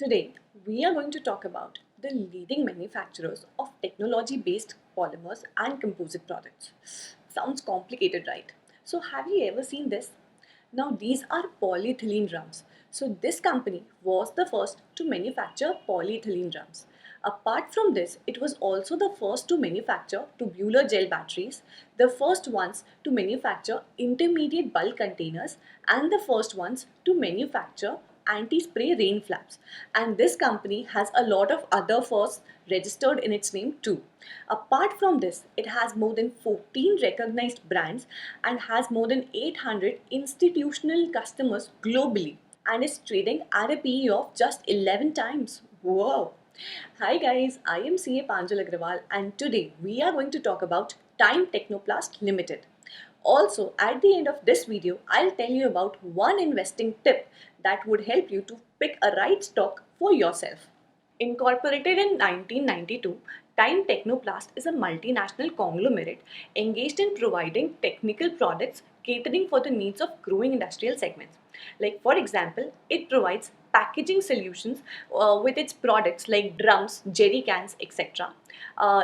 Today, we are going to talk about the leading manufacturers of technology-based polymers and composite products. Sounds complicated, right? So have you ever seen this? Now these are polyethylene drums. So this company was the first to manufacture polyethylene drums. Apart from this, it was also the first to manufacture tubular gel batteries, the first ones to manufacture intermediate bulk containers, and the first ones to manufacture anti-spray rain flaps. And this company has a lot of other firsts registered in its name too. Apart from this, it has more than 14 recognized brands and has more than 800 institutional customers globally and is trading at a PE of just 11 times. Whoa! Hi guys, I am CA Panjal Agrawal and today we are going to talk about Time Technoplast Limited. Also, at the end of this video, I'll tell you about one investing tip that would help you to pick a right stock for yourself. Incorporated in 1992, Time Technoplast is a multinational conglomerate engaged in providing technical products catering for the needs of growing industrial segments. Like for example, it provides packaging solutions with its products like drums, jerry cans, etc.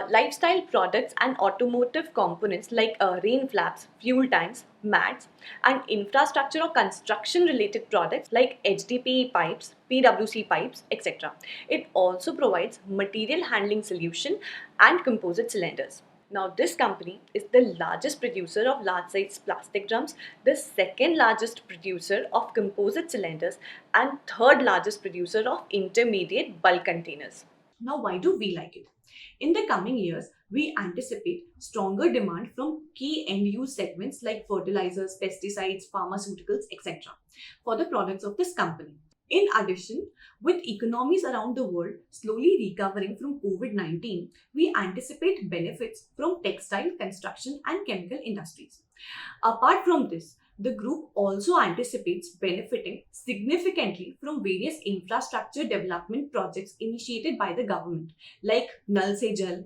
Lifestyle products and automotive components like rain flaps, fuel tanks, mats, and infrastructure or construction related products like HDPE pipes, PWC pipes, etc. It also provides material handling solution and composite cylinders. Now, this company is the largest producer of large size plastic drums, the second largest producer of composite cylinders, and third largest producer of intermediate bulk containers. Now, why do we like it? In the coming years, we anticipate stronger demand from key end use segments like fertilizers, pesticides, pharmaceuticals, etc. for the products of this company. In addition, with economies around the world slowly recovering from COVID-19, we anticipate benefits from textile, construction, and chemical industries. Apart from this, the group also anticipates benefiting significantly from various infrastructure development projects initiated by the government, like Nal Se Jal,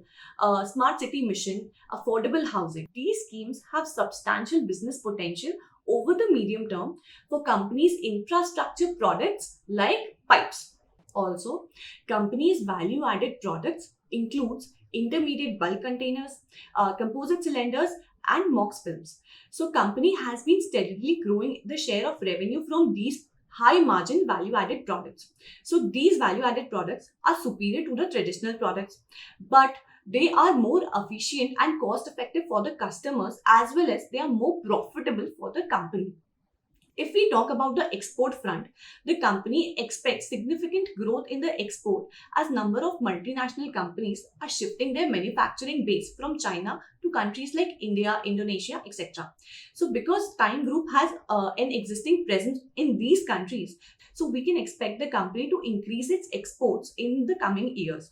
Smart City Mission, affordable housing. These schemes have substantial business potential over the medium term for companies' infrastructure products like pipes. Also, companies' value-added products includes intermediate bulk containers, composite cylinders, and MOX films. So, company has been steadily growing the share of revenue from these high margin value added products. So, these value added products are superior to the traditional products, but they are more efficient and cost effective for the customers as well as they are more profitable for the company. If we talk about the export front, the company expects significant growth in the export as number of multinational companies are shifting their manufacturing base from China to countries like India, Indonesia, etc. So because Time Group has an existing presence in these countries, so we can expect the company to increase its exports in the coming years.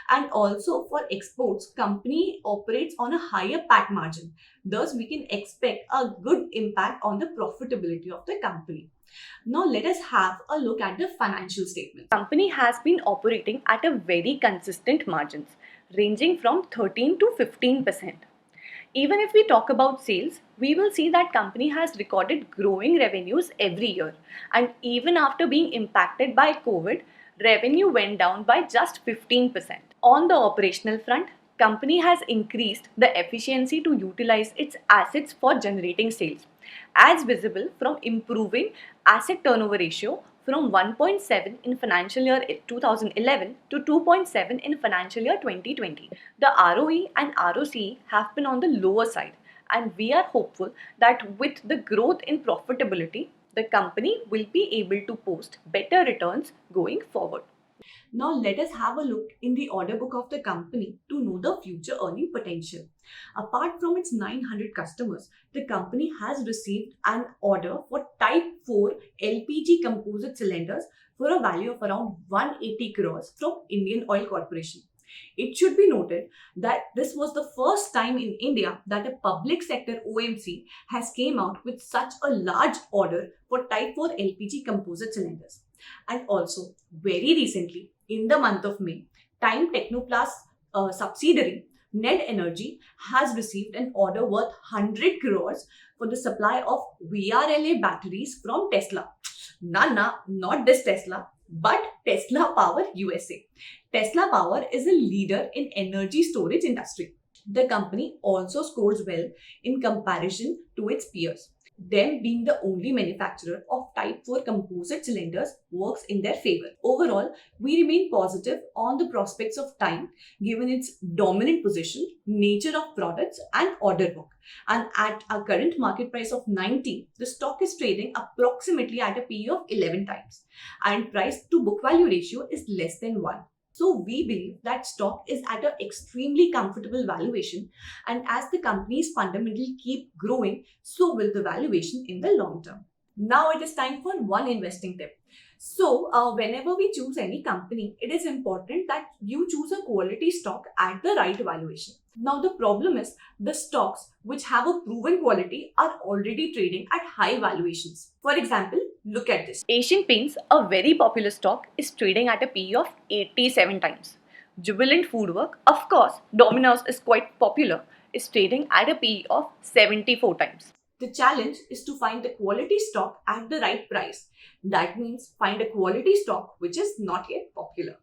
And also for exports, company operates on a higher PAT margin. Thus, we can expect a good impact on the profitability of the company. Now, let us have a look at the financial statements. Company has been operating at a very consistent margins, ranging from 13 to 15%. Even if we talk about sales, we will see that company has recorded growing revenues every year. And even after being impacted by COVID, revenue went down by just 15%. On the operational front, company has increased the efficiency to utilize its assets for generating sales, as visible from improving asset turnover ratio from 1.7 in financial year 2011 to 2.7 in financial year 2020. The ROE and ROCE have been on the lower side, and we are hopeful that with the growth in profitability, the company will be able to post better returns going forward. Now let us have a look in the order book of the company to know the future earning potential. Apart from its 900 customers, the company has received an order for Type 4 LPG composite cylinders for a value of around 180 crores from Indian Oil Corporation. It should be noted that this was the first time in India that a public sector OMC has came out with such a large order for Type 4 LPG composite cylinders. And also, very recently, in the month of May, Time Technoplast subsidiary Ned Energy has received an order worth 100 crores for the supply of VRLA batteries from Tesla. Not this Tesla, but Tesla Power USA. Tesla Power is a leader in energy storage industry. The company also scores well in comparison to its peers. Them being the only manufacturer of Type 4 composite cylinders works in their favor. Overall, we remain positive on the prospects of Time given its dominant position, nature of products, and order book. And at our current market price of 90, the stock is trading approximately at a PE of 11 times, and price to book value ratio is less than 1. So we believe that stock is at an extremely comfortable valuation, and as the company's fundamentals keep growing, so will the valuation in the long term. Now it is time for one investing tip. So, whenever we choose any company, it is important that you choose a quality stock at the right valuation. Now, the problem is the stocks which have a proven quality are already trading at high valuations. For example, look at this. Asian Paints, a very popular stock, is trading at a PE of 87 times. Jubilant Foodwork, of course, Domino's is quite popular, is trading at a PE of 74 times. The challenge is to find the quality stock at the right price. That means find a quality stock which is not yet popular.